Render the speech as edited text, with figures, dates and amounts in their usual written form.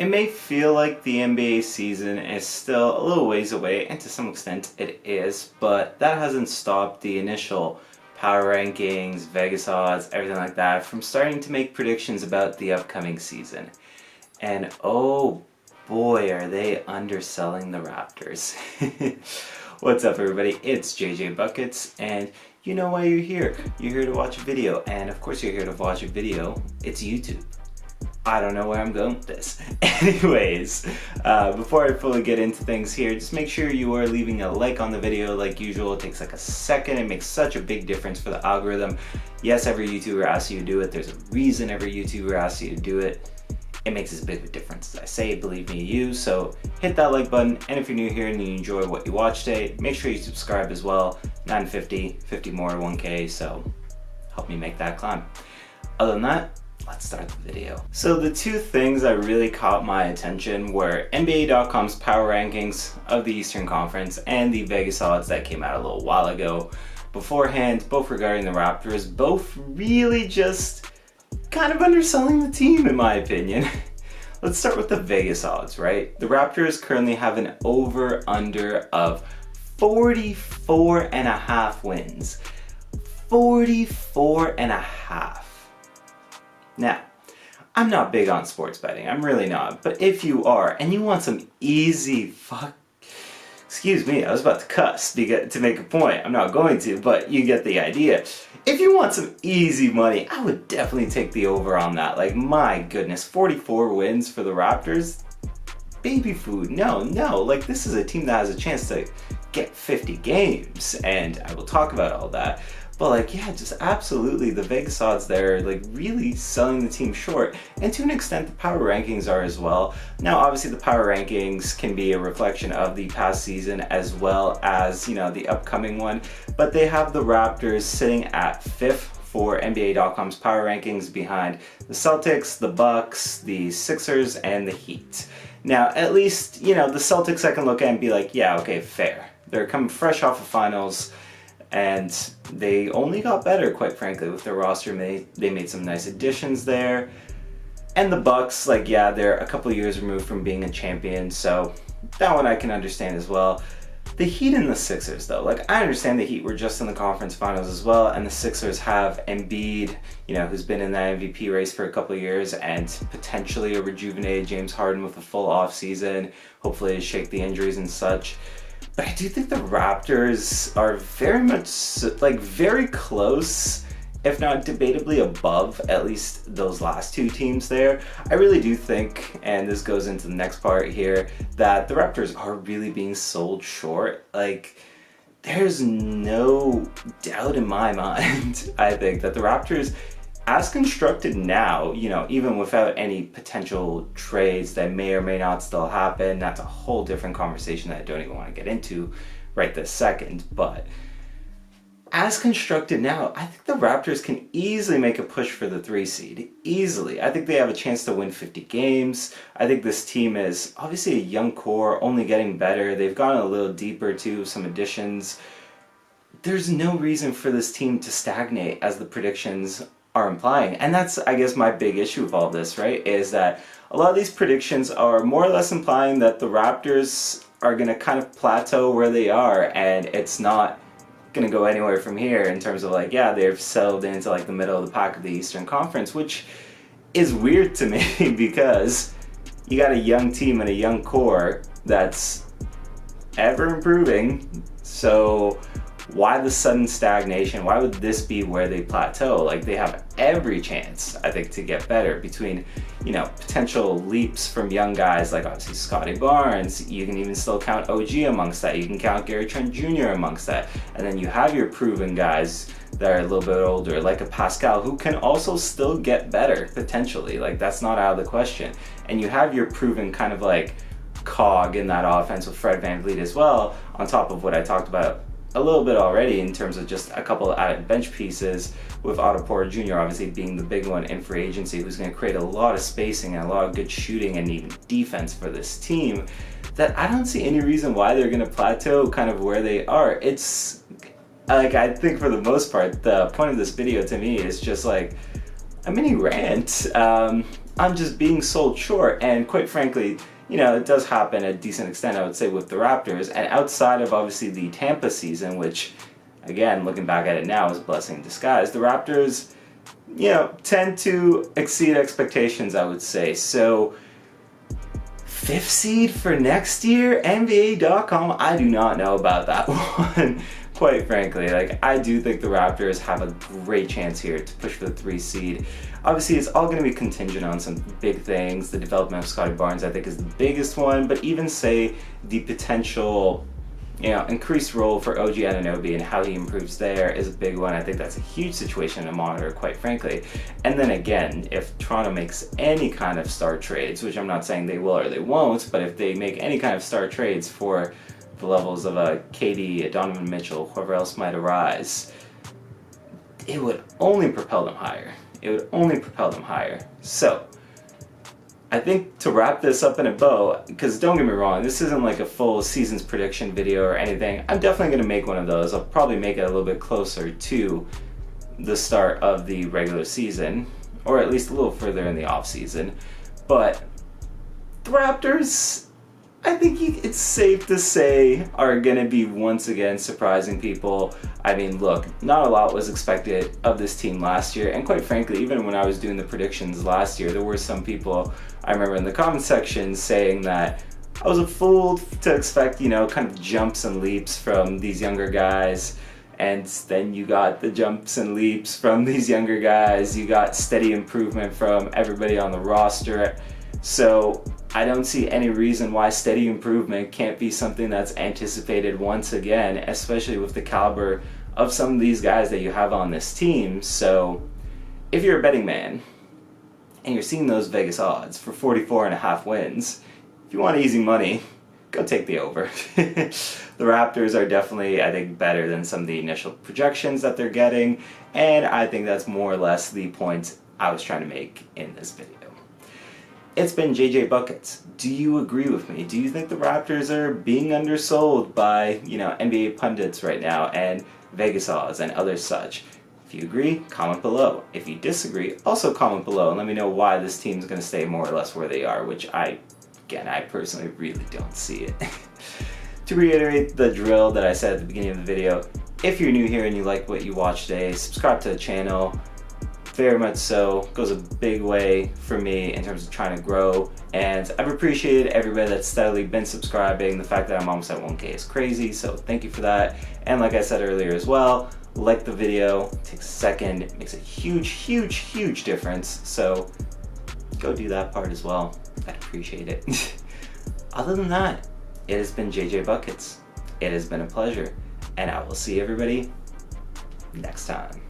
It may feel like the NBA season is still a little ways away, and to some extent it is, but that hasn't stopped the initial power rankings, Vegas odds, everything like that from starting to make predictions about the upcoming season. And oh boy, are they underselling the Raptors. What's up everybody, it's JJ Buckets, and you know why you're here. You're here to watch a video, and of course you're here to watch a video. It's YouTube. I don't know where I'm going with this. Anyways, before I fully get into things here, just make sure you are leaving a like on the video like usual. It takes like a second. It makes such a big difference for the algorithm. Yes, every YouTuber asks you to do it. There's a reason every YouTuber asks you to do it. It makes as big of a difference as I say, believe me you. So hit that like button, and if you're new here and you enjoy what you watch today, make sure you subscribe as well. 950, 50 more, 1K, so help me make that climb. Other than that, let's start the video. So the two things that really caught my attention were NBA.com's power rankings of the Eastern Conference and the Vegas odds that came out a little while ago. Beforehand, both regarding the Raptors, both really just kind of underselling the team in my opinion. Let's start with the Vegas odds, right? The Raptors currently have an over-under of 44.5 wins. 44.5. Now, I'm not big on sports betting, I'm really not, but if you are, and you want some easy excuse me, I was about to cuss to make a point, I'm not going to, but you get the idea. If you want some easy money, I would definitely take the over on that. Like, my goodness, 44 wins for the Raptors? Baby food, no, like this is a team that has a chance to get 50 games, and I will talk about all that. But like, yeah, just absolutely the Vegas odds there, like really selling the team short, and to an extent the power rankings are as well. Now obviously the power rankings can be a reflection of the past season as well as, you know, the upcoming one, but they have the Raptors sitting at 5th for NBA.com's power rankings behind the Celtics, the Bucks, the Sixers, and the Heat. Now at least, you know, the Celtics I can look at and be like, yeah, okay, fair. They're coming fresh off of finals, and they only got better, quite frankly, with their roster. They made some nice additions there. And the Bucks, like, yeah, they're a couple years removed from being a champion, so that one I can understand as well. The Heat and the Sixers, though, like, I understand the Heat were just in the conference finals as well, and the Sixers have Embiid, you know, who's been in that MVP race for a couple of years, and potentially a rejuvenated James Harden with a full off season, hopefully to shake the injuries and such. But I do think the Raptors are very much, like, very close, if not debatably above, at least those last two teams there. I really do think, and this goes into the next part here, that the Raptors are really being sold short. Like, there's no doubt in my mind, I think, that the Raptors, as constructed now, you know, even without any potential trades that may or may not still happen, that's a whole different conversation that I don't even want to get into right this second, but as constructed now, I think the Raptors can easily make a push for the 3 seed. Easily. I think they have a chance to win 50 games. I think this team is obviously a young core, only getting better. They've gone a little deeper too, some additions. There's no reason for this team to stagnate as the predictions are implying, and that's, I guess, my big issue with all this, right, is that a lot of these predictions are more or less implying that the Raptors are going to kind of plateau where they are, and it's not going to go anywhere from here in terms of, like, yeah, they've settled into like the middle of the pack of the Eastern Conference, which is weird to me because you got a young team and a young core that's ever improving, so why the sudden stagnation? Why would this be where they plateau? Like, they have every chance, I think, to get better between, you know, potential leaps from young guys like obviously Scotty Barnes. You can even still count OG amongst that. You can count Gary Trent Jr. amongst that. And then you have your proven guys that are a little bit older, like a Pascal, who can also still get better, potentially. Like, that's not out of the question. And you have your proven kind of like cog in that offense with Fred VanVleet as well, on top of what I talked about a little bit already in terms of just a couple of added bench pieces, with Otto Porter Jr. obviously being the big one in free agency, who's going to create a lot of spacing and a lot of good shooting and even defense for this team, that I don't see any reason why they're going to plateau kind of where they are. It's like, I think for the most part, the point of this video to me is just like a mini rant on I'm just being sold short. And quite frankly, you know, it does happen a decent extent, I would say, with the Raptors. And outside of obviously the Tampa season, which, again, looking back at it now is a blessing in disguise, the Raptors, you know, tend to exceed expectations, I would say. So, 5th seed for next year, NBA.com, I do not know about that one. Quite frankly, like, I do think the Raptors have a great chance here to push for the 3 seed. Obviously, it's all going to be contingent on some big things. The development of Scottie Barnes, I think, is the biggest one, but even, say, the potential, you know, increased role for OG Anunoby and how he improves there is a big one. I think that's a huge situation to monitor, quite frankly. And then again, if Toronto makes any kind of star trades, which I'm not saying they will or they won't, but if they make any kind of star trades for the levels of a KD, a Donovan Mitchell, whoever else might arise, it would only propel them higher. It would only propel them higher. So, I think to wrap this up in a bow, because don't get me wrong, this isn't like a full season's prediction video or anything. I'm definitely going to make one of those. I'll probably make it a little bit closer to the start of the regular season, or at least a little further in the off season. But the Raptors, I think it's safe to say, are going to be once again surprising people. I mean, look, not a lot was expected of this team last year, and quite frankly, even when I was doing the predictions last year, there were some people, I remember in the comment section, saying that I was a fool to expect, you know, kind of jumps and leaps from these younger guys, and then you got the jumps and leaps from these younger guys, you got steady improvement from everybody on the roster. So I don't see any reason why steady improvement can't be something that's anticipated once again, especially with the caliber of some of these guys that you have on this team. So if you're a betting man and you're seeing those Vegas odds for 44.5 wins, if you want easy money, go take the over. The Raptors are definitely, I think, better than some of the initial projections that they're getting, and I think that's more or less the point I was trying to make in this video. It's been JJ Buckets. Do you agree with me? Do you think the Raptors are being undersold by, you know, NBA pundits right now and Vegas odds and others such? If you agree, comment below. If you disagree, also comment below and let me know why this team's going to stay more or less where they are, which I personally really don't see it. To reiterate the drill that I said at the beginning of the video, if you're new here and you like what you watched today, subscribe to the channel. Very much so. Goes a big way for me in terms of trying to grow, and I've appreciated everybody that's steadily been subscribing. The fact that I'm almost at 1K is crazy, so thank you for that. And like I said earlier as well, like the video, it takes a second, it makes a huge difference, so go do that part as well. I'd appreciate it. Other than that, it has been JJ Buckets. It has been a pleasure, and I will see everybody next time.